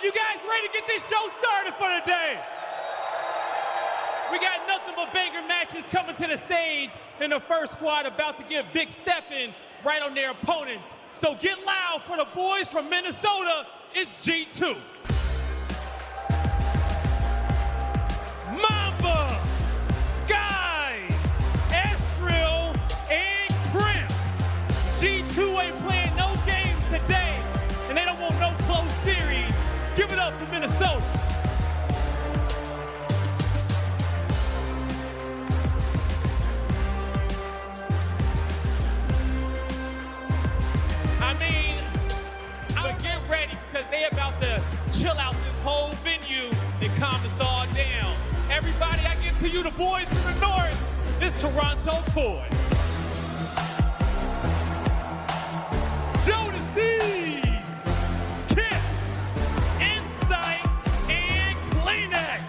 you guys ready to get this show started for the day? We got nothing but banger matches coming to the stage, and the first squad about to get big step in right on their opponents. So get loud for the boys from Minnesota. It's G2. Mamba, Skies, Estreal, and Kremp. G2 ain't playing no games today, and they don't want no close series. Give it up for Minnesota. But get ready, because they about to chill out this whole venue and calm us all down. Everybody, I give to you the boys from the north, this Toronto boy. Joe the Thieves, Kips, Insight, and Kleenex.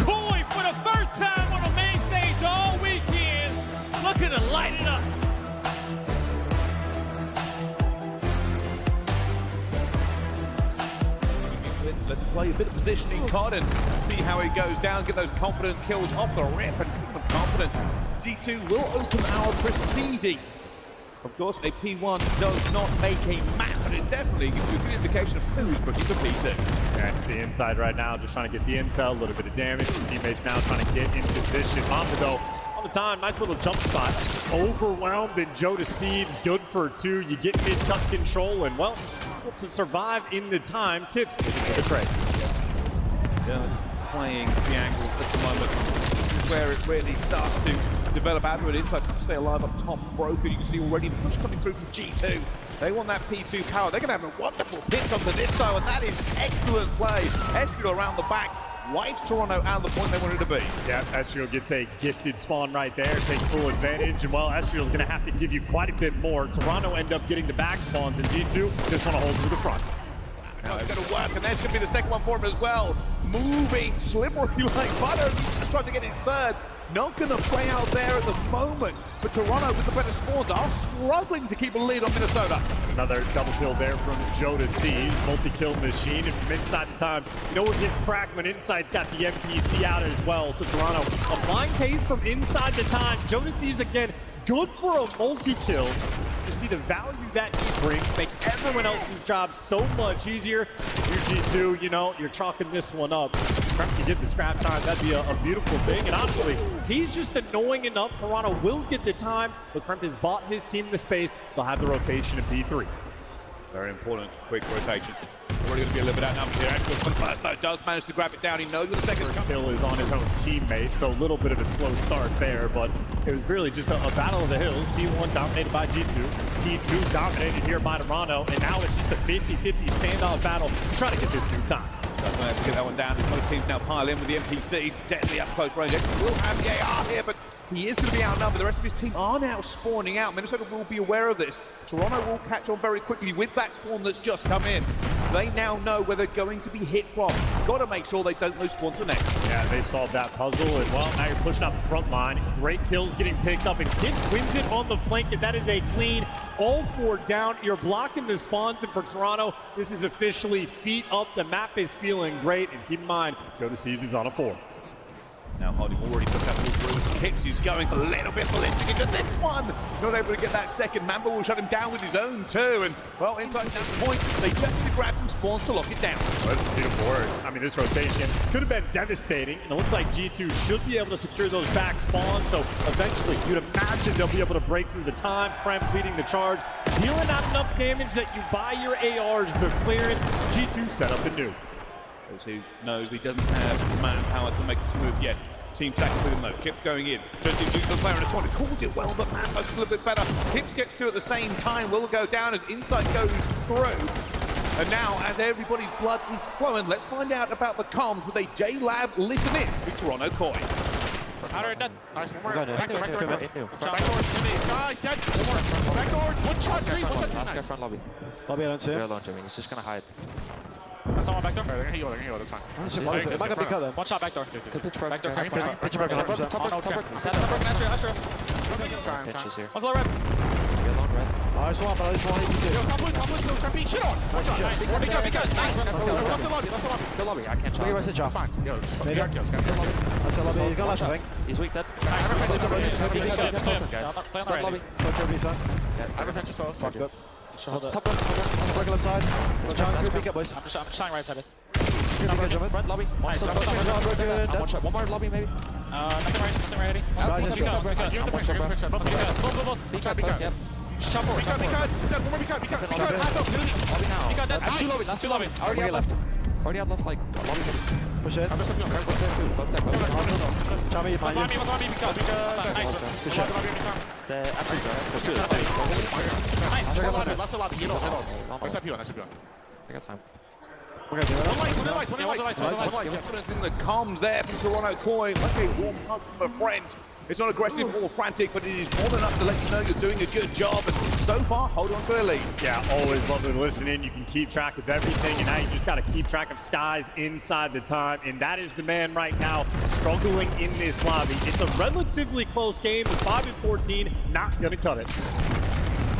Koi for the first time on the main stage all weekend, looking to light it up. Let's play a bit of positioning, COD, and see how it goes down, get those confident kills off the rip. And speaking of confidence, G2 will open our proceedings. Of course, a P1 does not make a map, but it definitely gives you a good indication of who's pushing for P2. Yeah, you see inside right now, just trying to get the intel, a little bit of damage. His teammates now trying to get in position. Mamba, though, all the time, nice little jump spot. Overwhelmed, and Joe the Thieves, good for 2. You get mid-cut control, and well, to survive in the time, Kips for the trade. Yeah, just playing the angles at the moment. This is where it really starts to develop out of it. Inside, trying to stay alive up top, broken. You can see already the push coming through from G2. They want that P2 power. They're going to have a wonderful pitch onto this side, and that is excellent play. Estreal around the back. Wipes Toronto out of the point they wanted to be. Yeah, Estreal gets a gifted spawn right there, takes full advantage, and well, Estreal's gonna have to give you quite a bit more. Toronto end up getting the back spawns, and G2 just wanna hold through the front. Now it's gonna work, and there's gonna be the second one for him as well. Moving, slippery like butter. Just trying to get his third. Not gonna play out there at the moment, but Toronto with the better spawns are struggling to keep a lead on Minnesota. Another double kill there from Joe the Thieves, multi-kill machine, and from inside the time, you know we're getting cracked when Insight's got the MPC out as well. So Toronto applying pace from inside the time. Joe the Thieves again, good for a multi-kill. You see the value that he brings, make everyone else's job so much easier. You're G2, you know, you're chalking this one up. Kremp can get the scrap time, that'd be a beautiful thing. And honestly, he's just annoying enough. Toronto will get the time, but Kremp has bought his team the space. They'll have the rotation in P3. Very important, quick rotation. Already going to be a little bit outnumbered here. Estreal for the first, though, does manage to grab it down. He knows where the second kill is on his own teammate, so a little bit of a slow start there, but it was really just a battle of the hills. P1 dominated by G2, P2 dominated here by Toronto, and now it's just a 50-50 standoff battle to try to get this new time. Doesn't have to get that one down. There's no teams now pile in with the NPCs. Deadly up close range. Will have the AR here, but he is going to be outnumbered. The rest of his team are now spawning out. Minnesota will be aware of this. Toronto will catch on very quickly with that spawn that's just come in. They now know where they're going to be hit from. Got to make sure they don't lose spawn to next. Yeah, they solved that puzzle, and well, now you're pushing up the front line. Great kills getting picked up, and Kips wins it on the flank, and that is a clean all 4 down. You're blocking the spawns, and for Toronto, this is officially feet up. The map is feeling great, and keep in mind, Joe the Thieves is on a 4. Now Harding already put that ball through. Kips is going a little bit ballistic into this one. Not able to get that second. Mamba will shut him down with his own too. And well, inside this point, they just need to grab some spawns to lock it down. Well, that's a beautiful word. I mean, this rotation could have been devastating. And it looks like G2 should be able to secure those back spawns. So eventually, you'd imagine they'll be able to break through the time. Kremp leading the charge, dealing out enough damage that you buy your ARs, the clearance. G2 set up anew. As he knows he doesn't have manpower to make this move yet. Team stacking with him though. Kips going in. Just into the player in the corner. Calls it well, but Mamba's a little bit better. Kips gets 2 at the same time. Will go down as Insight goes through. And now, as everybody's blood is flowing, let's find out about the comms with a J-Lab listen in with Toronto Koi. Alright, done. Nice, one more. Back door. Nice, dead. One more. Back door. One shot, three. One shot, Last guy nice. front lobby. Lobby, I don't see Rear it. launch, I mean, he's just gonna hide. That's someone back door. They're gonna heal, that's fine. It might be cut then. One shot back door. Good pitch Back door, broken. crack. Pitch broken, 100%. Top broken, Estreal. Pitch is here. One's low red. Rear long red. Nice one, but I just want to Yo, top blue, kill Kremp. Shit on. One shot, nice. Big gun, nice. One's the lobby. still lobby. I can't Look at challenge. the That's chop. fine. Yo, Made yard it. kills, guys. That's a lobby. He's got left, I think. He's weak, dead. Start lobby. Touch your beat on. I have a souls. Fucked up. Top right. Circle left side. One challenge. Good peek up, boys. I'm just trying right sided. Good peek up, gentlemen. Red lobby. Nice. One shot. One more lobby, maybe. Nothing right, Eddie. Side is shot. Give the picture, give the picture. Both. Be cut. Yep. Just chop forward. Be cut. One more be cut. Half up. Lobby now. He got dead. Last two lobby. Last two lobby. Already out left. Already out left, like, lobby. Push it. I'm just looking Kremp was there too. Both dead. Chami, What's mind you. on me, because nice. Good shot. The actually, there's two. Nice. Last lobby. You know. What's up, you on? I got time. Okay, do it. One light. Confidence in the comms there from Toronto Koi, like a warm hug from a friend. It's not aggressive or frantic, but it is more than enough to let you know you're doing a good job. And so far, hold on to their lead. Yeah, always love to listen in. You can keep track of everything, and now you just got to keep track of Skies inside the time. And that is the man right now struggling in this lobby. It's a relatively close game with 5 and 14, not going to cut it.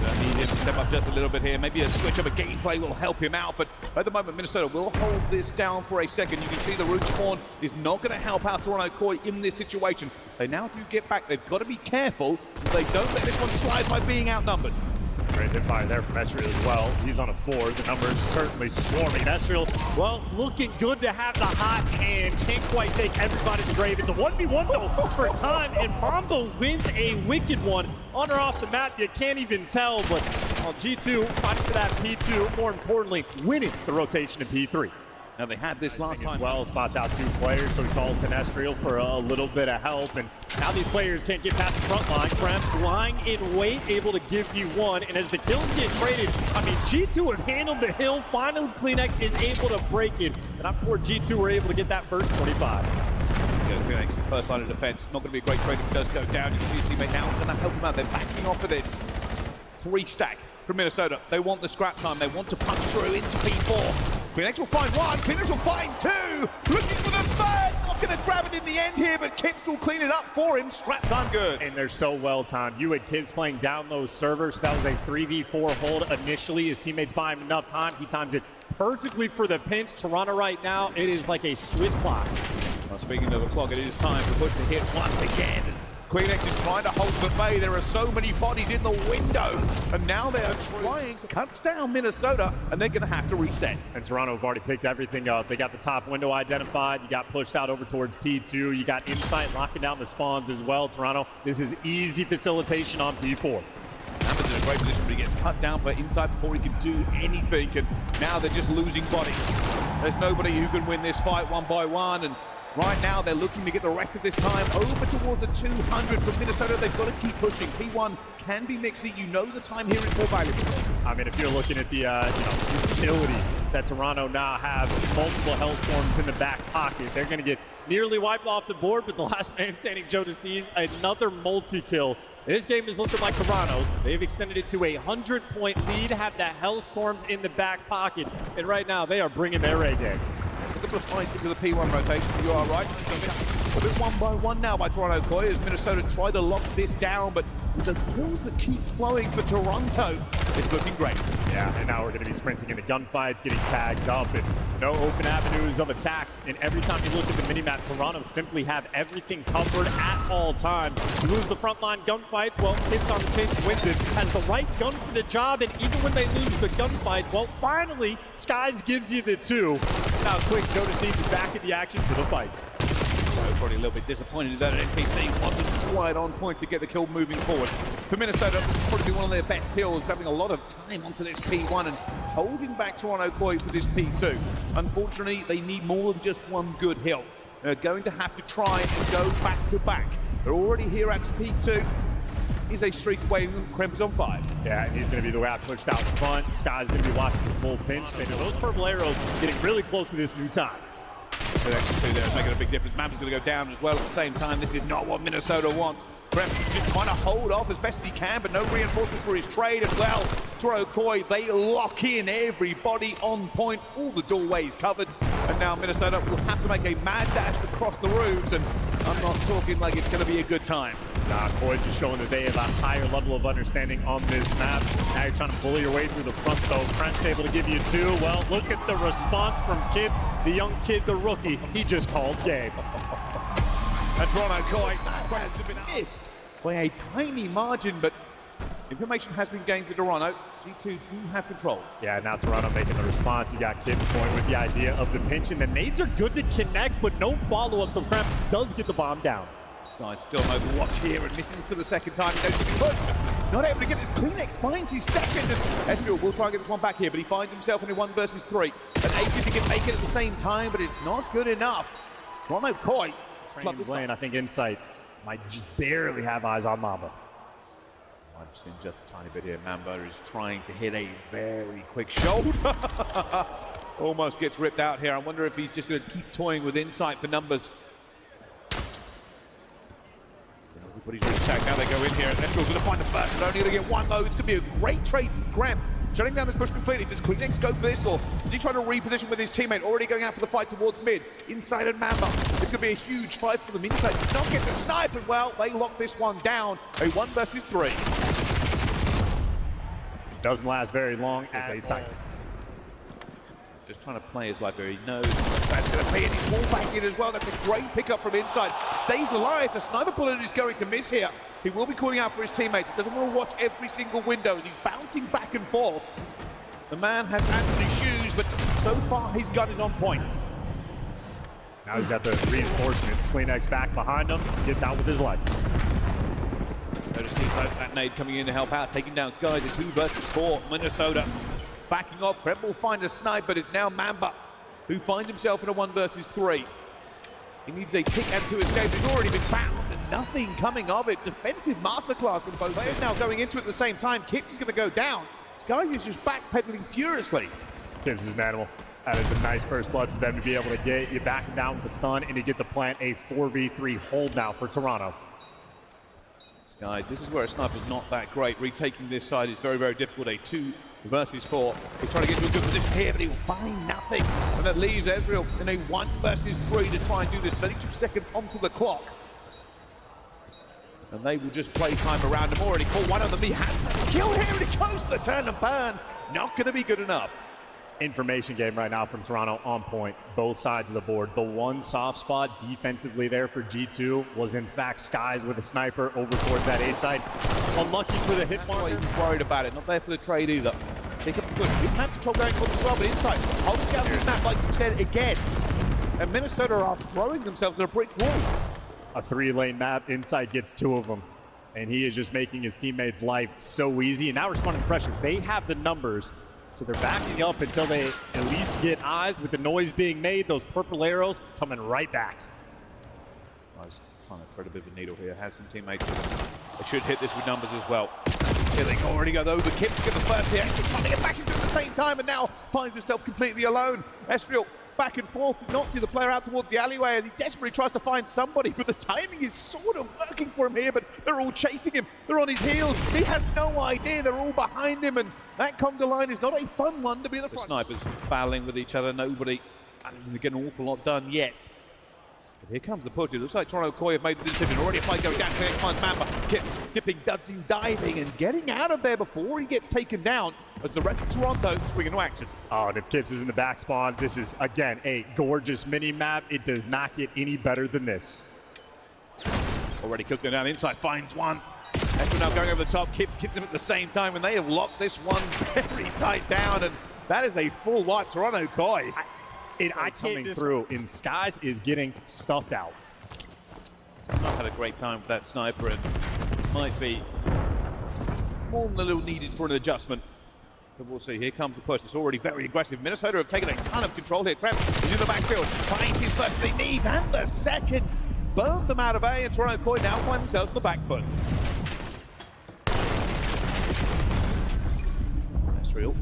Need him to step up just a little bit here. Maybe a switch of a gameplay will help him out, but at the moment, Minnesota will hold this down for a second. You can see the root spawn is not going to help out Toronto Koi in this situation. They now do get back. They've got to be careful that they don't let this one slide by being outnumbered. Great hit fire there from Estreal as well. He's on a 4. The numbers certainly swarming. Estreal, well, looking good to have the hot hand. Can't quite take everybody to the grave. It's a 1v1 though for time, and Mambo wins a wicked one. On or off the map, you can't even tell, but G2 fighting for that P2. More importantly, winning the rotation in P3. Now they had this last time. Well, spots out 2 players, so he calls in Estreal for a little bit of help. And now these players can't get past the front line. Kremp lying in wait, able to give you one. And as the kills get traded, I mean, G2 have handled the hill. Finally, Kleenex is able to break it. And up for G2 were able to get that first 25. Phoenix, first line of defense. Not going to be a great trade if it does go down. You can see his teammate now going to help him out. They're backing off of this. 3 stack from Minnesota. They want the scrap time. They want to punch through into P4. Kleenex will find 1. Kleenex will find 2. Looking for the 3rd. Not going to grab it in the end here, but Kips will clean it up for him. Scrap time good. And they're so well timed. You had Kips playing down those servers. That was a 3v4 hold initially. His teammates buy him enough time. He times it perfectly for the pinch. Toronto right now, it is like a Swiss clock. Well, speaking of the clock, it is time to push the hit once again. As Kleenex is trying to hold the bay. There are so many bodies in the window. And now they're trying to cut down Minnesota, and they're going to have to reset. And Toronto have already picked everything up. They got the top window identified. You got pushed out over towards P2. You got Insight locking down the spawns as well. Toronto, this is easy facilitation on P4. Hammond's in a great position, but he gets cut down for Insight before he can do anything. And now they're just losing bodies. There's nobody who can win this fight one by one. And right now, they're looking to get the rest of this time over towards the 200 from Minnesota. They've got to keep pushing. P1 can be mixy. You know the time here is more valuable. I mean, if you're looking at the utility that Toronto now have, multiple Hellstorms in the back pocket, they're going to get nearly wiped off the board, but the last man standing, Joe Deceives, another multi-kill. This game is looking like Toronto's. They've extended it to a 100-point lead, have the Hellstorms in the back pocket, and right now they are bringing their A game. A couple of fights into the P1 rotation. You are right. A bit one by one now by Toronto Koi as Minnesota try to lock this down, but with the kills that keep flowing for Toronto, it's looking great. Yeah, and now we're going to be sprinting into gunfights, getting tagged up, and no open avenues of attack. And every time you look at the minimap, Toronto simply have everything covered at all times. You lose the frontline gunfights, well, Kips on the pinch wins it, has the right gun for the job, and even when they lose the gunfights, well, finally, Skies gives you the 2. Now, quick, Joe Deceives is back in the action for the fight. So probably a little bit disappointed that NPC wasn't quite on point to get the kill moving forward. For Minnesota, this is probably one of their best hills, grabbing a lot of time onto this P1 and holding back Toronto Koi for this P2. Unfortunately, they need more than just one good hill. They're going to have to try and go back to back. They're already here at P2. Is a streak waiting them. Kremp is on 5. Yeah, and he's going to be the guy pushed out front. Sky's going to be watching the full pinch. They know those purple arrows getting really close to this new time. The extra 2 there is making a big difference. Mamba's going to go down as well at the same time. This is not what Minnesota wants. Kremp just trying to hold off as best as he can, but no reinforcement for his trade as well. Toronto Koi, they lock in everybody on point. All the doorways covered. And now Minnesota will have to make a mad dash across the roofs, and I'm not talking like it's going to be a good time. Koi just showing that they have a higher level of understanding on this map. Now you're trying to bully your way through the front though. Kremp's able to give you 2. Well, look at the response from Kips, the young kid, the rookie. He just called game. And Toronto Koi have been missed by a tiny margin, but information has been gained for Toronto. G2 do have control. Yeah, now Toronto making the response. You got Kips going with the idea of the pinch, and the nades are good to connect, but no follow-up, so Kremp does get the bomb down. Sky still on Overwatch here and misses it for the second time. He knows to be pushed. Not able to get his Kleenex, finds his second. And Estreal will try and get this one back here, but he finds himself in a 1 versus 3. And Ace if he can make it at the same time, but it's not good enough. Toronto Koi. Training lane, I think Insight might just barely have eyes on Mamba. I've seen just a tiny bit here. Mamba is trying to hit a very quick shoulder. Almost gets ripped out here. I wonder if he's just going to keep toying with Insight for numbers. Everybody's really attacked. Now they go in here, and Estreal's going to find the first, but only going to get 1 though. It's going to be a great trade from Kremp. Shutting down this push completely. Does Kleenex go for this, or does he try to reposition with his teammate? Already going out for the fight towards mid. Inside and Mamba. It's going to be a huge fight for them. Inside does not get the snipe, and well, they lock this one down. A 1 versus 3. Doesn't last very long as a sight. Just trying to play his life here. He knows that's going to be, and he's fall back in as well. That's a great pickup from inside. Stays alive. The sniper bullet is going to miss here. He will be calling out for his teammates. He doesn't want to watch every single window as he's bouncing back and forth. The man has Anthony's shoes, but so far his gun is on point. Now he's got the reinforcements. Kleenex back behind him. Gets out with his life. Notice that nade coming in to help out, taking down Skies at 2 versus 4. Minnesota backing off. Kremp will find a snipe, but it's now Mamba who finds himself in a 1 versus 3. He needs a pick and to escape. He's already been found, and nothing coming of it. Defensive masterclass from both players now going into it at the same time. Kips is going to go down. Skies is just backpedaling furiously. Kips is an animal. That is a nice first blood for them to be able to get you back down with the stun and to get the plant a 4v3 hold now for Toronto. Skies, this is where a sniper's not that great. Retaking this side is very, very difficult. A 2 versus 4. He's trying to get to a good position here, but he will find nothing. And that leaves Estreal in a 1 versus 3 to try and do this. 32 seconds onto the clock. And they will just play time around him. Already caught one of them. He has that kill here, and he goes to the turn and burn. Not going to be good enough. Information game right now from Toronto on point, both sides of the board. The one soft spot defensively there for G2 was in fact Skies with a sniper over towards that A side. Unlucky for the hit marker. He was worried about it, not there for the trade either. Here comes the push. We have control going forward as well, but inside, holding down this map like you said again. And Minnesota are throwing themselves at a brick wall. A 3-lane map, Inside gets 2 of them. And he is just making his teammates' life so easy. And now responding to pressure. They have the numbers. So they're backing up until they at least get eyes with the noise being made. Those purple arrows coming right back. This guy's trying to thread a bit of a needle here. Has some teammates. They should hit this with numbers as well. Here they already go over. Kips get the first here. He's trying to get back into it at the same time and now finds himself completely alone. Estreal back and forth, did not see the player out towards the alleyway as he desperately tries to find somebody, but the timing is sort of working for him here, but they're all chasing him. They're on his heels. He has no idea. They're all behind him, and that Conga line is not a fun one to be the front. The snipers battling with each other. Nobody managing to get an awful lot done yet. But here comes the push. It looks like Toronto Koi have made the decision. Already a fight going down. Kleenex finds Mamba. Dipping, dodging, diving, and getting out of there before he gets taken down as the rest of Toronto swing into action. Oh, and if Kips is in the back spawn, this is, again, a gorgeous mini-map. It does not get any better than this. Already Kips going down inside, finds one. Estreal now going over the top. Kips hits him at the same time, and they have locked this one very tight down, and that is a full wipe. Toronto Koi. I coming through, and Skies is getting stuffed out. I've had a great time with that sniper, and might be more than a little needed for an adjustment. But we'll see. Here comes the push. It's already very aggressive. Minnesota have taken a ton of control here. Kremp is in the backfield. Finds his first he needs, and the second. Burned them out of A, and Toronto Koi now find themselves on the back foot. Estreal.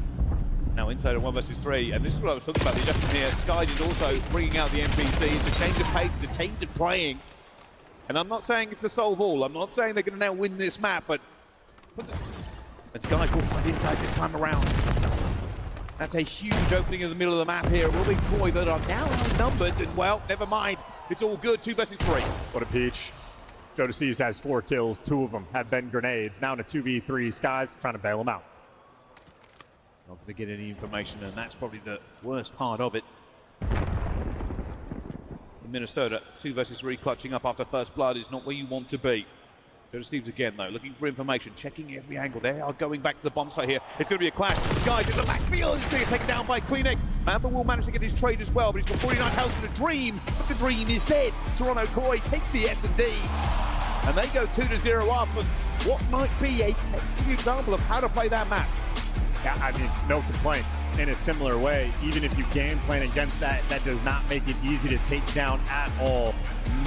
Now inside of 1 versus 3, and this is what I was talking about, the adjustment here. Skies is also bringing out the NPCs, the change of pace, the change of playing. And I'm not saying it's the solve all, I'm not saying they're going to now win this map, but... And Skies will find inside this time around. That's a huge opening in the middle of the map here. It will be Koi that are now outnumbered, and well, never mind. It's all good, 2 versus 3. What a peach. Jodeci's has 4 kills, 2 of them have been grenades. Now in a 2v3, Sky's trying to bail him out. Not going to get any information, and that's probably the worst part of it. In Minnesota, 2 versus 3, clutching up after first blood is not where you want to be. Thieves again, though, looking for information, checking every angle. They are going back to the bomb site here. It's going to be a clash. Guys in the backfield is being taken down by Kleenex. Mamba will manage to get his trade as well, but he's got 49 health in a dream. But the dream is dead. Toronto Koi takes the S&D, and they go 2-0 up. And what might be a textbook example of how to play that map. Yeah, I mean, no complaints. In a similar way, even if you game plan against that, that does not make it easy to take down at all.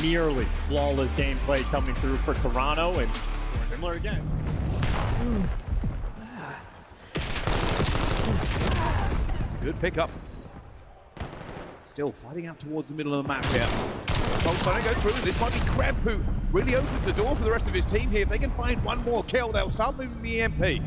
Nearly flawless gameplay coming through for Toronto, and similar again. It's a good pickup. Still fighting out towards the middle of the map here. Both trying to go through. This might be Kremp who really opens the door for the rest of his team here. If they can find one more kill, they'll start moving the EMP.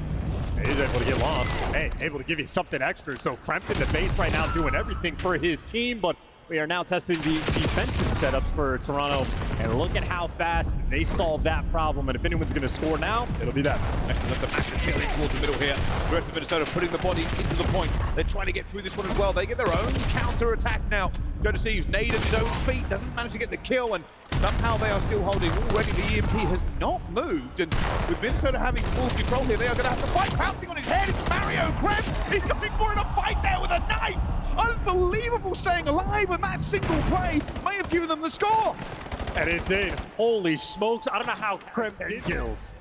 He's able to get lost. Hey, able to give you something extra. So Kremp in the base right now doing everything for his team, but we are now testing the defensive setups for Toronto, and look at how fast they solve that problem. And if anyone's going to score now, it'll be them. That's a massive killing towards the middle here. The rest of Minnesota putting the body into the point. They're trying to get through this one as well. They get their own counter-attack now. Jodeci's nade at his own feet, doesn't manage to get the kill, and somehow they are still holding. Already the EMP has not moved, and with Minnesota having full control here, they are going to have to fight. Pouncing on his head, it's Mario Kremp. He's going for it, a fight there with a knife. Unbelievable staying alive, and that single play may have given them the score. And it's in. Holy smokes. I don't know how Kremp did kills.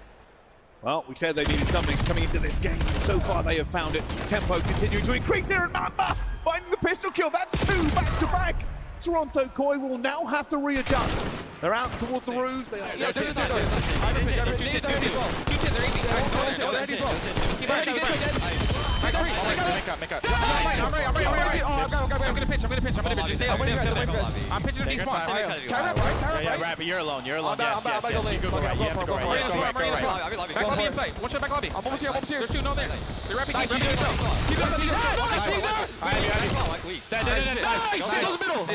Well, we said they needed something coming into this game, and so far they have found it. Tempo continuing to increase here, and Mamba finding the pistol kill. That's 2 back-to-back. Toronto Koi will now have to readjust. They're out towards the roofs. They are I'm gonna pitch. I'm pitching him these spots. Yeah, right, but you're alone. Yes. You go right. You have to go right. Back lobby inside. One shot back lobby. I'm almost here. There's 2, no there. They're wrapping deep. Keep it up.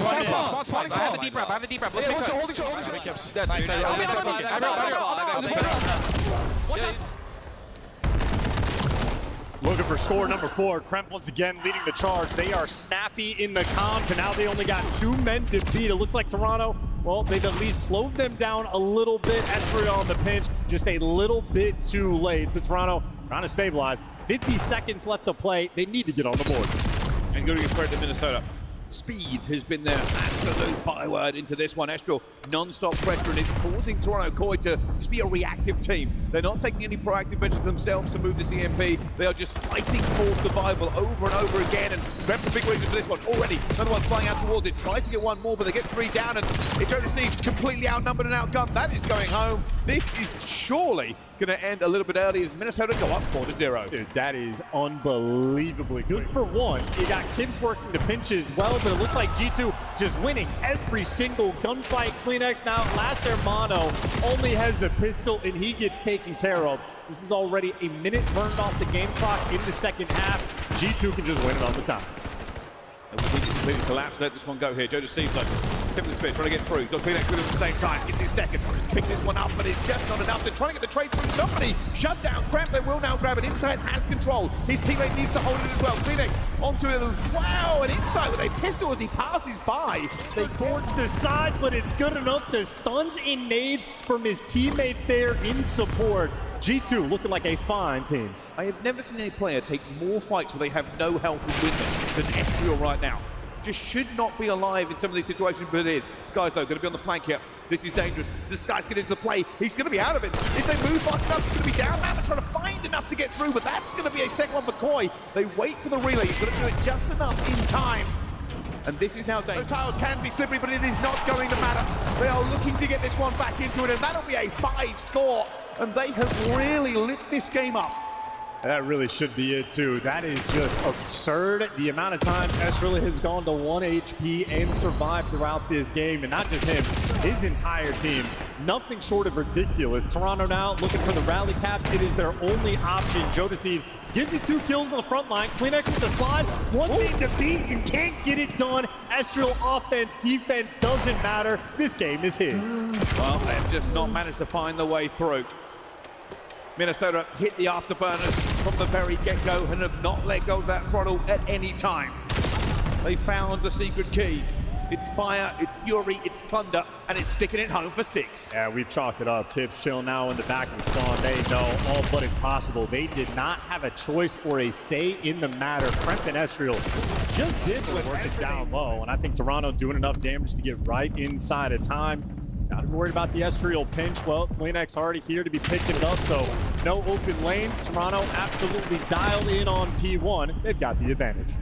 Nice. Spawning. I have the deep wrap. Holding shot. Nice. Looking for score number 4. Kremp once again leading the charge. They are snappy in the comms, and now they only got 2 men to beat. It looks like Toronto, well, they've at least slowed them down a little bit. Estreal on the pinch, just a little bit too late. So Toronto trying to stabilize. 50 seconds left to play. They need to get on the board. And going to give credit to Minnesota. Speed has been their absolute byword into this one. Estreal non-stop pressure, and it's causing Toronto Koi to just be a reactive team. They're not taking any proactive measures themselves to move this EMP. They are just fighting for survival over and over again, and Kremp the big reason for this one already. Another one's flying out towards it, tries to get one more, but they get 3 down, and Jodeci's completely outnumbered and outgunned. That is going home. This is surely going to end a little bit early as Minnesota go up 4-0. Dude, that is unbelievably good for one. You got Kibbs working the pinch as well, but it looks like G2 just winning every single gunfight. Kleenex now last their mono, only has a pistol, and he gets taken care of. This is already a minute burned off the game clock in the second half. G2 can just win it on the time. Completely collapsed. Let this one go here. Jodeci's like tip of the spear, trying to get through. Got Kleenex with him at the same time. Gets his second. Picks this one up, but it's just not enough. They're trying to get the trade through. Somebody shut down Kremp. They will now grab it. Inside has control. His teammate needs to hold it as well. Kleenex onto it. Wow, and inside with a pistol as he passes by. They towards the side, but it's good enough. The stuns and nades from his teammates there in support. G2 looking like a fine team. I have never seen any player take more fights where they have no health and win them than Estreal right now. Just should not be alive in some of these situations, but it is. Sky's though going to be on the flank here. This is dangerous. Does Sky's get into the play? He's going to be out of it. If they move fast enough, he's going to be down. Now they're trying to find enough to get through, but that's going to be a second one for Koi. They wait for the relay. He's going to do it just enough in time. And this is now dangerous. Those tiles can be slippery, but it is not going to matter. They are looking to get this one back into it, and that'll be a 5 score. And they have really lit this game up. That really should be it too. That is just absurd. The amount of times Estreal has gone to 1 HP and survived throughout this game, and not just him, his entire team. nothing short of ridiculous. Toronto now looking for the rally caps. It is their only option. Thieves gives you 2 kills on the front line. Kleenex with the slide. One thing to beat and can't get it done. Estreal offense, defense, doesn't matter. This game is his. Well, they have just not managed to find the way through. Minnesota hit the afterburners from the very get-go and have not let go of that throttle at any time. They found the secret key. It's fire, it's fury, it's thunder, and it's sticking it home for 6. Yeah, we've chalked it up. Kips chill now in the back of the spawn. They know all but impossible. They did not have a choice or a say in the matter. Kremp and Estreal just did work it down low, and I think Toronto doing enough damage to get right inside of time. Not worried about the Estreal pinch. Well, Kleenex already here to be picking it up, so no open lanes. Toronto absolutely dialed in on P1. They've got the advantage.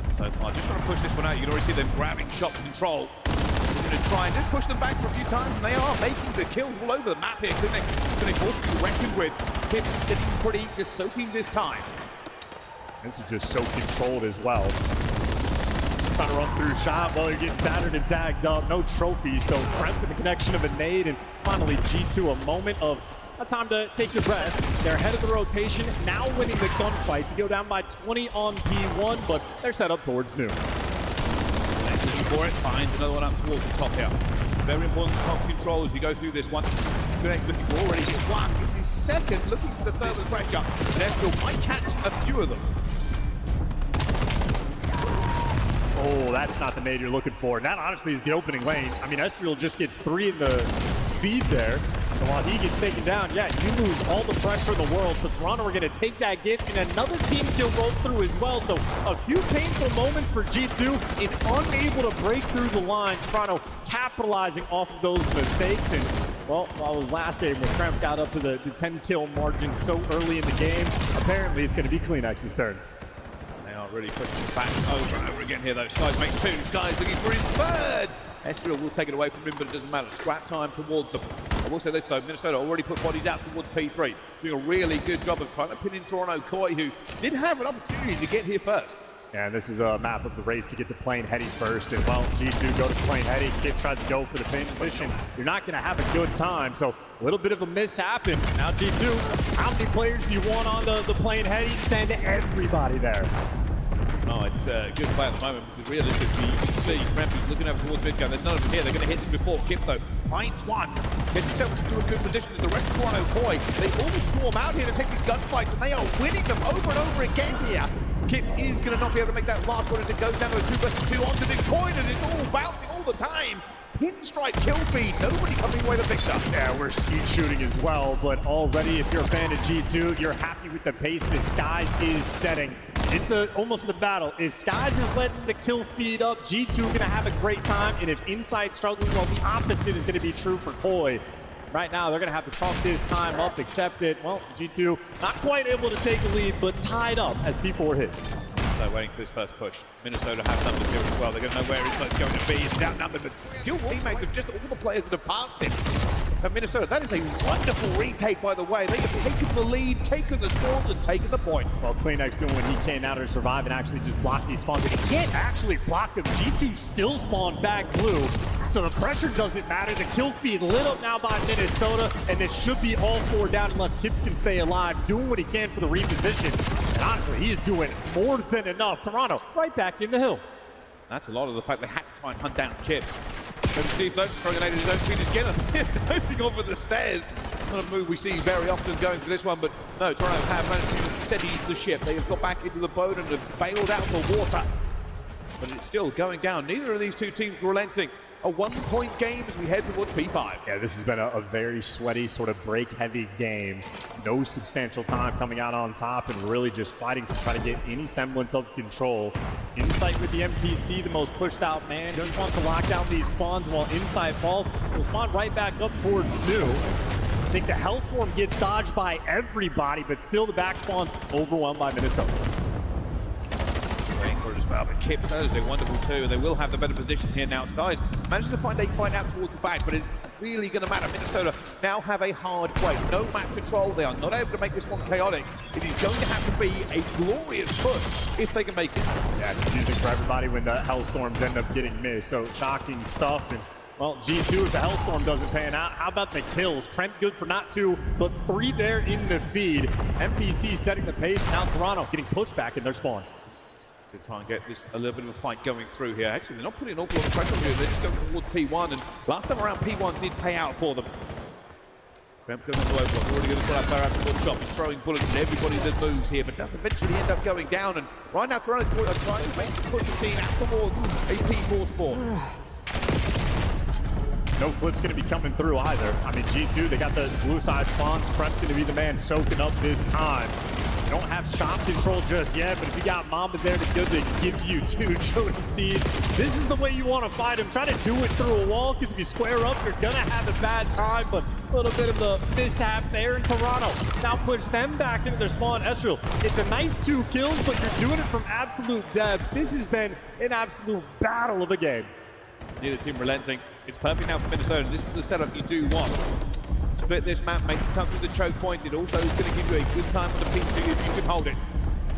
So far, just trying to push this one out. You can already see them grabbing shot control. We're going to try and just push them back for a few times, and they are making the kills all over the map here. Kleenex going to be reckoned with. Kips sitting pretty, just soaking this time. This is just so controlled as well. Trying to run through shot while you're getting tattered and tagged up. No trophy, so Kremp with the connection of a nade, and finally G2 a moment of a time to take your breath. They're ahead of the rotation, now winning the gunfight to go down by 20 on P1, but they're set up towards new. Next looking for it, finds another one up towards the top here. Very important top control as we go through this one. Kleenex looking for already hit 1. It's his second, looking for the third with pressure. And Estreal might catch a few of them. Oh, that's not the nade you're looking for. That honestly is the opening lane. I mean, Estreal just gets 3 in the feed there. And while he gets taken down, yeah, you lose all the pressure in the world. So Toronto are going to take that gift, and another team kill rolls through as well. So a few painful moments for G2 and unable to break through the line. Toronto capitalizing off of those mistakes. And, well, while it was last game where Kremp got up to the 10 kill margin so early in the game, apparently it's going to be Kleenex's turn. Really pushing it back over and over again here though. Skies makes 2. Skies looking for his 3rd. Estreal will take it away from him, but it doesn't matter. Scrap time towards them. I will say this though, Minnesota already put bodies out towards P3. Doing a really good job of trying to pin in Toronto Koi, who did have an opportunity to get here first. And this is a map of the race to get to plane heady first. And well, G2 go to plane heady. Kip tried to go for the pin position. You're not going to have a good time. So a little bit of a mishap. And now G2, how many players do you want on the plane heady? Send everybody there. Oh, it's a good play at the moment because realistically you can see Kremp is looking over towards mid-gun. There's none of them here. They're going to hit this before. Kip, though, finds one. Gets himself into a good position as the rest of Toronto Koi. They all swarm out here to take these gunfights, and they are winning them over and over again here. Kip is going to not be able to make that last one as it goes down to a 2 vs 2 onto this point, and it's all bouncing all the time. Pinstripe kill feed, nobody coming away the victor. Yeah, we're skeet shooting as well, but already if you're a fan of G2, you're happy with the pace that Skies is setting. It's almost the battle. If Skies is letting the kill feed up, G2 going to have a great time, and if Insight's struggling, well, the opposite is going to be true for Koi. Right now, they're going to have to chalk this time up, accept it. Well, G2 not quite able to take the lead, but tied up as P4 hits. So waiting for this first push. Minnesota have numbers here as well. They're going to know where it's going to be. It's outnumbered, but still teammates of just all the players that have passed him. And Minnesota, that is a wonderful retake, by the way. They have taken the lead, taken the spawns, and taken the point. Well, Kleenex doing when he came out to survive and actually just block these spawns. But he can't actually block them. G2 still spawned back blue. So the pressure doesn't matter. The kill feed lit up now by Minnesota, and this should be all 4 down unless Kips can stay alive, doing what he can for the reposition. And honestly, he is doing more than enough. Toronto right back in the hill. That's a lot of the fact they had to try and hunt down Kips. So Steve though, throwing a nade in his own feet again, diving over the stairs. Not a move we see very often going for this one, but no, Toronto have managed to steady the ship. They have got back into the boat and have bailed out the water. But it's still going down. Neither of these two teams relenting. A 1-point game as we head towards P5. Yeah, this has been a very sweaty, sort of break-heavy game. No substantial time coming out on top and really just fighting to try to get any semblance of control. Insight with the MPC, the most pushed out man, just wants to lock down these spawns while Insight falls. Will spawn right back up towards new. I think the Hellstorm gets dodged by everybody, but still the back spawn's overwhelmed by Minnesota. As well, but Kips is a wonderful too. They will have the better position here now. Skies managed to find a fight out towards the back, but it's really going to matter. Minnesota now have a hard play. No map control. They are not able to make this one chaotic. It is going to have to be a glorious push if they can make it. Yeah, confusing for everybody when the Hellstorms end up getting missed. So shocking stuff. And Well, G2, if the Hellstorm doesn't pan out, how about the kills? Kremp good for not 2, but 3 there in the feed. MPC setting the pace. Now Toronto getting pushed back in their spawn. To try and get this a little bit of a fight going through here. Actually, they're not putting an awful lot of pressure on here. They're just going towards P1, and last time around, P1 did pay out for them. Kremp going on the overlock, already going to pull out fire out the full shot. He's throwing bullets at everybody that moves here, but does eventually end up going down. And right now, Toronto are trying to make the push the team out towards a P4 spawn. No flip's going to be coming through either. I mean, G2, they got the blue side spawns. Kremp's going to be the man soaking up this time. You don't have shot control just yet, but if you got Mamba there to give you 2 Jody Seeds, this is the way you want to fight him. Try to do it through a wall, because if you square up, you're going to have a bad time, but a little bit of the mishap there in Toronto. Now push them back into their spawn. Estreal, it's a nice 2 kills, but you're doing it from absolute depths. This has been an absolute battle of a game. Neither team relenting. It's perfect now for Minnesota. This is the setup you do want. Split this map, make it come through the choke points. It also is going to give you a good time for the P2 if you can hold it.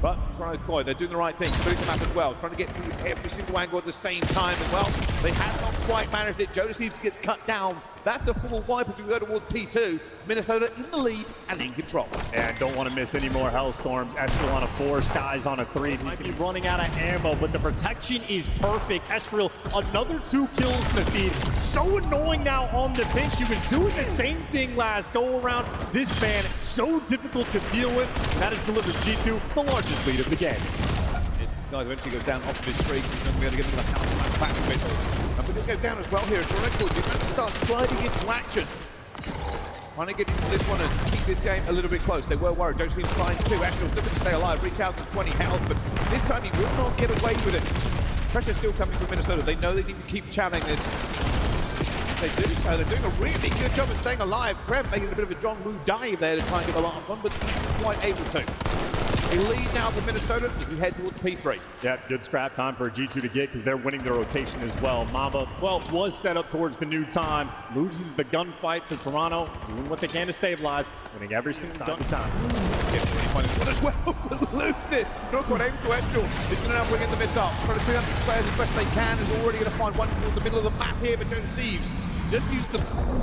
But Toronto Koi, they're doing the right thing, splitting the map as well, trying to get through every single angle at the same time. And well, they have not quite managed it. Jody Thieves gets cut down. That's a full wipe as we go towards P2. Minnesota in the lead and in control. And don't want to miss any more Hellstorms. Estreal on a 4, Skies on a 3. He's going to be running out of ammo, but the protection is perfect. Estreal, another 2 kills in the feed. So annoying now on the bench. He was doing the same thing last go around. This man, so difficult to deal with. And that has delivered G2 the largest lead of the game. This guy eventually goes down off of his streak. He's not going to get into the house back a bit. And we're going to go down as well here. Toronto Koi, they're going to start sliding into action. Trying to get into this one and keep this game a little bit close. They were worried. Don't seem flying too. Estreal's still going to stay alive, reach out to 20 health, but this time he will not get away with it. Pressure still coming from Minnesota. They know they need to keep channeling this. They do so. They're doing a really good job of staying alive. Kremp making a bit of a John Woo dive there to try and get the last one, but not quite able to. A lead now for Minnesota as we head towards P3. Yeah, good scrap time for G2 to get, because they're winning the rotation as well. Mamba, well, was set up towards the new time, loses the gunfight to Toronto, doing what they can to stabilize, winning every single time. Gets 20 points as well, but lose it. Not quite able to Estreal. He's going to now bring in the missile. Trying to clear up the players as best they can. Is already going to find one towards the middle of the map here, but Jody Thieves just used the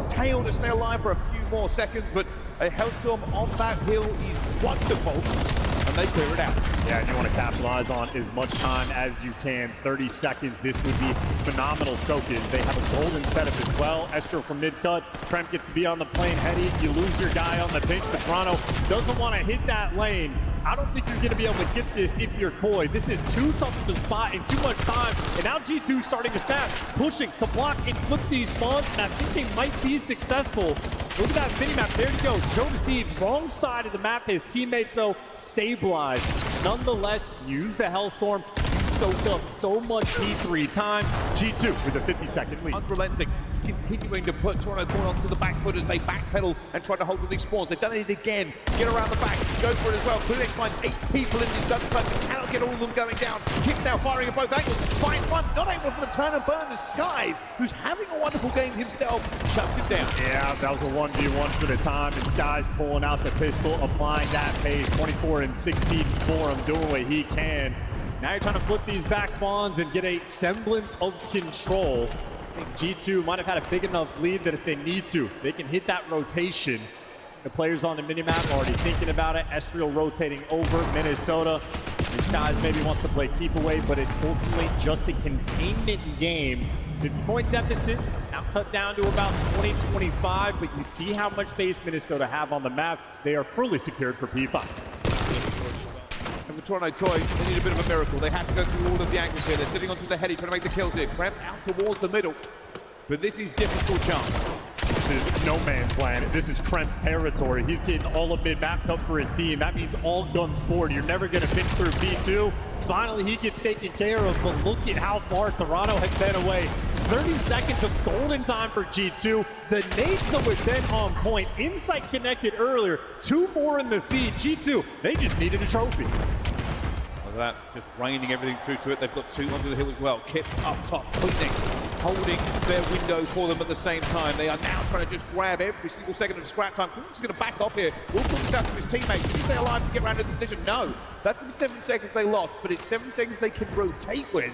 tail to stay alive for a few more seconds, but a Hellstorm on that hill is wonderful, and they clear it out. Yeah, and you want to capitalize on as much time as you can. 30 seconds, this would be phenomenal soakage. They have a golden setup as well. Estreal from mid-cut. Kremp gets to be on the plane heady. You lose your guy on the pinch, but Toronto doesn't want to hit that lane. I don't think you're going to be able to get this if you're Koi. This is too tough of a spot and too much time. And now G2 starting to snap, pushing to block and flip these spawns, and I think they might be successful. Look at that minimap. There you go. Jody Thieves, wrong side of the map. His teammates, though, stabilized. Nonetheless, use the Hellstorm. Soaked up so much P3 time. G2 with a 50-second lead. Unrelenting. He's continuing to put Toronto Koi onto the back foot as they backpedal and try to hold with these spawns. They've done it again. Get around the back. Go for it as well. Klunex finds 8 people in this dungeon site, but cannot get all of them going down. Kick now firing at both angles. Finds one. Not able for the turn and burn as Skies, who's having a wonderful game himself, shuts him down. Yeah, that was a 1v1 for the time, and Skies pulling out the pistol, applying that pace. 24 and 16 for him, doing what he can. Now you're trying to flip these back spawns and get a semblance of control. I think G2 might have had a big enough lead that if they need to, they can hit that rotation. The players on the minimap are already thinking about it. Estreal rotating over Minnesota. And Skies maybe wants to play keep away, but it's ultimately just a containment game. 50-point deficit, now cut down to about 20-25, but you see how much space Minnesota have on the map. They are fully secured for P5. And for Toronto Koi, they need a bit of a miracle. They have to go through all of the angles here. They're sitting onto the heady, trying to make the kills here. Kremp out towards the middle. But this is difficult chance. This is no man's land. This is Kremp's territory. He's getting all of mid-map up for his team. That means all guns forward. You're never going to pinch through B2. Finally, he gets taken care of, but look at how far Toronto has been away. 30 seconds of golden time for G2. The nades, though, have been on point. Insight connected earlier. 2 more in the feed. G2, they just needed a trophy. Look at that, just raining everything through to it. They've got 2 onto the hill as well. Kips up top, holding their window for them at the same time. They are now trying to just grab every single second of scrap time. He's going to back off here. Will put this out to his teammates. Can he stay alive to get around to the position? No. That's the 7 seconds they lost, but it's 7 seconds they can rotate with.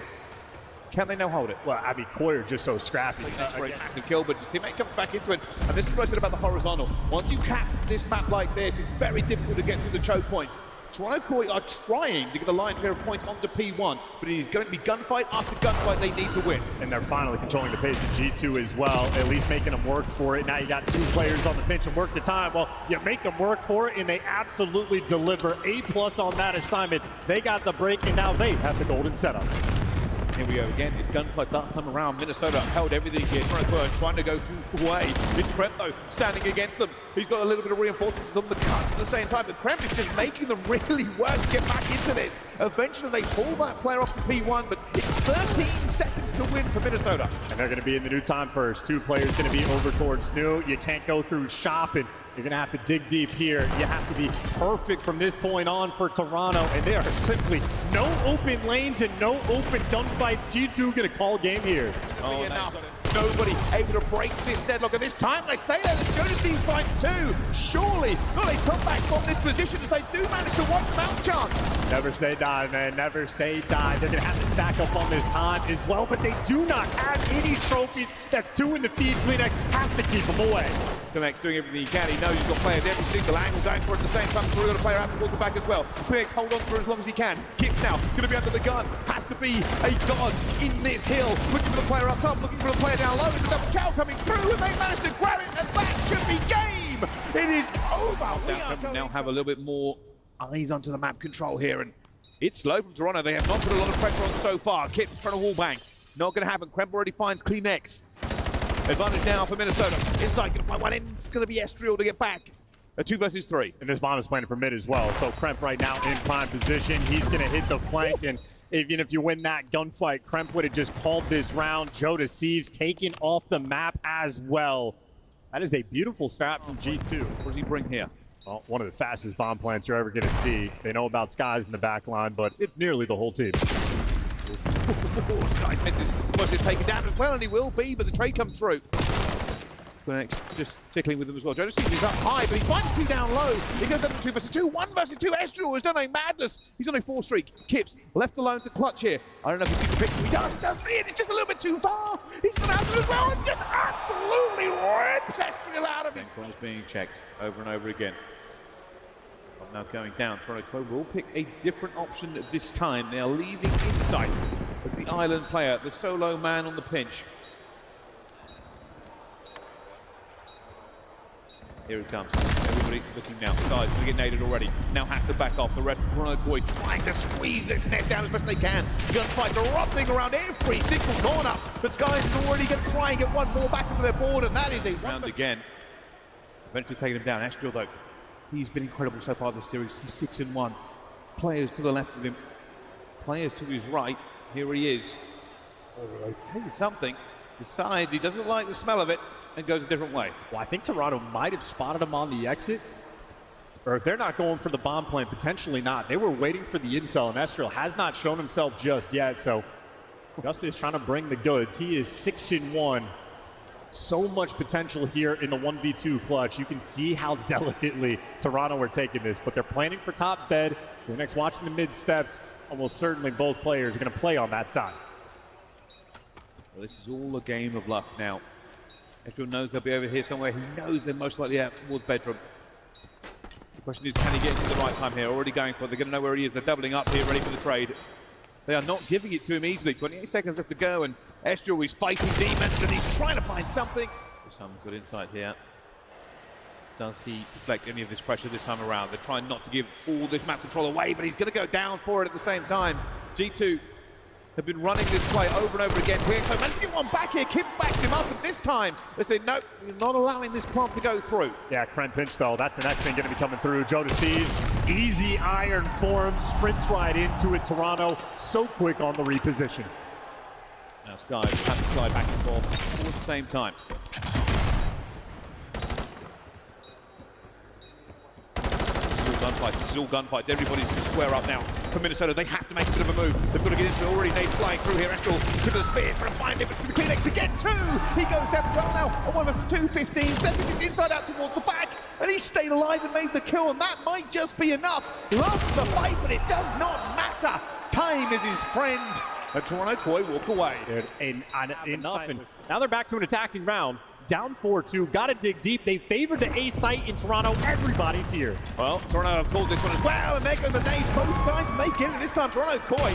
Can they now hold it? Well, I mean, Koyer just so scrappy. That's for a massive kill, but his teammate comes back into it. And this is what I said about the horizontal. Once you cap this map like this, it's very difficult to get through the choke points. Toronto Koi are trying to get the lion's share of points onto P1, but it is going to be gunfight after gunfight they need to win. And they're finally controlling the pace of G2 as well, at least making them work for it. Now you got 2 players on the bench and work the time. Well, you make them work for it, and they absolutely deliver. A+ on that assignment. They got the break, and now they have the golden setup. Here we go again. It's gunfights last time around. Minnesota held everything here. Toronto trying to go away. It's Kremp though, standing against them. He's got a little bit of reinforcements on the cut at the same time, but Kremp is just making them really work to get back into this. Eventually they pull that player off the P1, but it's 13 seconds to win for Minnesota. And they're going to be in the new time first. 2 players going to be over towards Snoo. You can't go through shop, and you're going to have to dig deep here. You have to be perfect from this point on for Toronto, and there are simply no open lanes and no open gunfights. G2 going to call game here. Oh, enough. Nobody able to break this deadlock at this time. I say that as Jodeci finds 2. Surely, will they come back from this position as they do manage to wipe them out, chance? Never say die, man. Never say die. They're going to have to stack up on this time as well, but they do not have any trophies. That's 2 in the feed. Kleenex has to keep them away. Kleenex doing everything he can. He knows he's got players every single angle going for it at the same time. So we've got a player out to pull the back as well. Kleenex hold on for as long as he can. Kip now going to be under the gun. Has to be a god in this hill. Looking for the player up top, looking for the player down low. It's a double chow coming through, and they managed to grab it, and that should be game. It is over. Now have a little bit more eyes onto the map control here, and it's slow from Toronto. They have not put a lot of pressure on so far. Kip's trying to wall bang. Not going to happen. Kremp already finds Kleenex. Advantage now for Minnesota. Inside, going to find one in. It's going to be Estreal to get back. A 2 versus 3. And this bomb is planted for mid as well. So Kremp right now in prime position. He's going to hit the flank, and even if you win that gunfight, Kremp would have just called this round. Jodeci's taken off the map as well. That is a beautiful strat from G2. What does he bring here? Well, one of the fastest bomb plants you're ever going to see. They know about Skies in the back line, but it's nearly the whole team. Skies misses. Wants to take it down as well, and he will be, but the trade comes through. Kleenex just tickling with them as well. Jodeci is up high, but he finds 2 down low. He goes up to 2 versus 2. 1 versus 2. Estreal has done a madness. He's on a 4 streak. Kip's left alone to clutch here. I don't know if he sees the picture. He does see it. It's just a little bit too far. He's going to have to as well, and just absolutely rips Estreal out of his. Corners being checked over and over again. Now going down. Toronto will pick a different option this time. They are leaving inside as the island player, the solo man on the pinch. Here it comes. Everybody looking now. Guys, going to get naded already. Now has to back off. The rest of Toronto Koi trying to squeeze this net down as best they can. Gunfights erupting around every single corner. But Skies is already going to try and get one more back into their board, and that is a round again. Eventually taking him down. Estreal, though, he's been incredible so far this series. He's 6-1. Players to the left of him. Players to his right. Here he is. Oh, I'll tell you something. Decides he doesn't like the smell of it and goes a different way. Well, I think Toronto might have spotted him on the exit. Or if they're not going for the bomb plant, potentially not. They were waiting for the intel, and Estreal has not shown himself just yet. So Justin is trying to bring the goods. He is 6-1. So much potential here in the 1v2 clutch. You can see how delicately Toronto are taking this, but they're planning for top bed. Kleenex watching the mid steps. Almost certainly both players are going to play on that side. Well, this is all a game of luck now. Estreal knows they'll be over here somewhere. He knows they're most likely out towards bedroom. The question is, can he get into the right time here? Already going for it. They're going to know where he is. They're doubling up here, ready for the trade. They are not giving it to him easily. 28 seconds left to go, and Estreal is fighting demons, and he's trying to find something. There's some good insight here. Does he deflect any of this pressure this time around? They're trying not to give all this map control away, but he's going to go down for it at the same time. G2 have been running this play over and over again. So managed to get one back here. Kipps backs him up, and this time they say, nope, you're not allowing this plant to go through. Yeah, Kremp pinch though. That's the next thing going to be coming through. Jodeci's easy iron form, sprints right into it. Toronto so quick on the reposition. Now Skies have to slide back and forth all at the same time. This is all gunfights. Everybody's going to square up now. For Minnesota, they have to make a bit of a move. They've got to get into it already. Nate flying through here. Estreal to the spear, trying to find him. It's going to be Kleenex to get 2. He goes down well now. A 1 versus 2, 15 seconds. It's inside out towards the back. And he stayed alive and made the kill. And that might just be enough. Lost the fight, but it does not matter. Time is his friend. But Toronto Koi walk away. Dude, and enough. and now they're back to an attacking round. Down 4-2, gotta dig deep. They favored the A site in Toronto. Everybody's here. Well, Toronto have called this one as well, and there goes the nades both sides, and they get it this time. Toronto Koi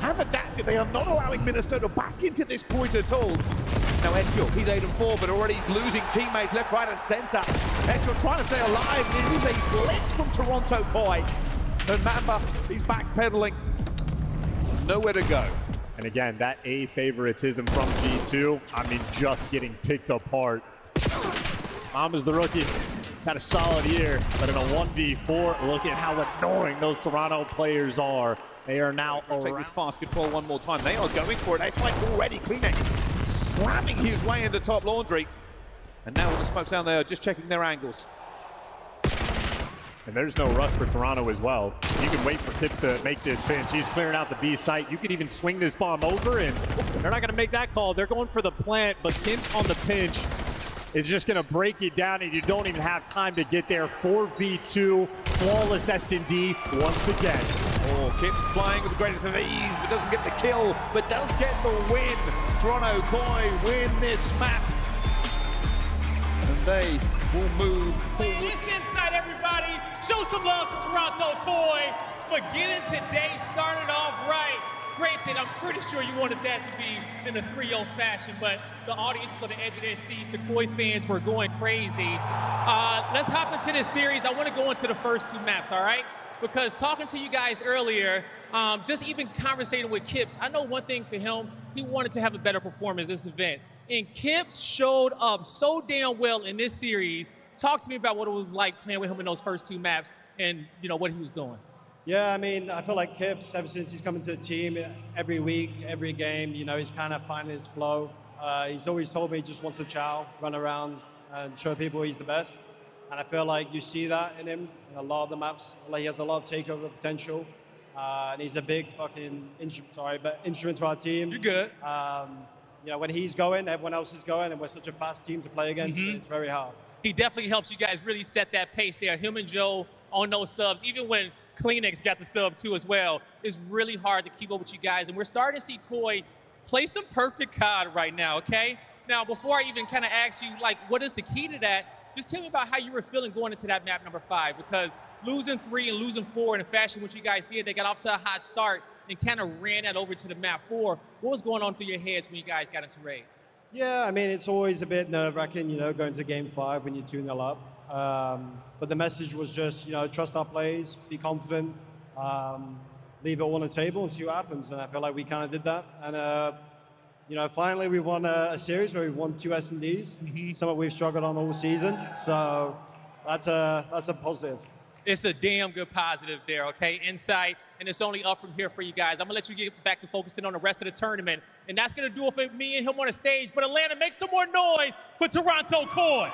have adapted. They are not allowing Minnesota back into this point at all. Now Estreal, he's 8-4, but already he's losing teammates left, right, and center. Estreal trying to stay alive, and it is a blitz from Toronto Koi. And Mamba, he's backpedaling. Nowhere to go. And again, that A favoritism from G2, I mean, just getting picked apart. Mamba's the rookie. He's had a solid year, but in a 1v4, look at how annoying those Toronto players are. They are now Take this fast control one more time. They are going for it. They fight already. Kleenex slamming his way into top laundry. And now with the smokes down there, just checking their angles. And there's no rush for Toronto as well. You can wait for Kips to make this pinch. He's clearing out the B site. You could even swing this bomb over, and they're not going to make that call. They're going for the plant, but Kips on the pinch is just going to break it down, and you don't even have time to get there. 4v2, flawless S&D once again. Oh, Kips flying with the greatest of ease, but doesn't get the kill, but does get the win. Toronto Koi win this map. And they will move forward. Just inside, everybody. Show some love to Toronto Koi for getting today started off right. Granted, I'm pretty sure you wanted that to be in a 3-0 fashion, but the audience was on the edge of their seats. The Koi fans were going crazy. Let's hop into this series. I want to go into the first 2 maps, all right? Because talking to you guys earlier, just even conversating with Kips, I know one thing for him, he wanted to have a better performance this event. And Kips showed up so damn well in this series. Talk to me about what it was like playing with him in those first 2 maps and, you know, what he was doing. Yeah, I mean, I feel like Kips, ever since he's come into the team, every week, every game, you know, he's kind of finding his flow. He's always told me he just wants to chow, run around, and show people he's the best. And I feel like you see that in him in a lot of the maps. Like he has a lot of takeover potential, and he's a big fucking instrument to our team. You're good. You know, when he's going, everyone else is going, and we're such a fast team to play against. It's very hard. He definitely helps you guys really set that pace there. Him and Joe on those subs, even when Kleenex got the sub too as well, it's really hard to keep up with you guys. And we're starting to see Koi play some perfect COD right now, okay? Now, before I even kind of ask you, like, what is the key to that? Just tell me about how you were feeling going into that map number 5, because losing 3 and losing 4 in a fashion which you guys did, they got off to a hot start and kind of ran that over to the map 4. What was going on through your heads when you guys got into raid? Yeah, I mean, it's always a bit nerve-wracking, you know, going to game 5 when you're 2-0 up. But the message was just, you know, trust our plays, be confident, leave it all on the table and see what happens. And I feel like we kind of did that. And, you know, finally we won a series where we've won 2 S&Ds, something we've struggled on all season. So that's a positive. It's a damn good positive there, okay? Insight, and it's only up from here for you guys. I'm gonna let you get back to focusing on the rest of the tournament, and that's gonna do it for me and him on the stage. But Atlanta, make some more noise for Toronto Koi.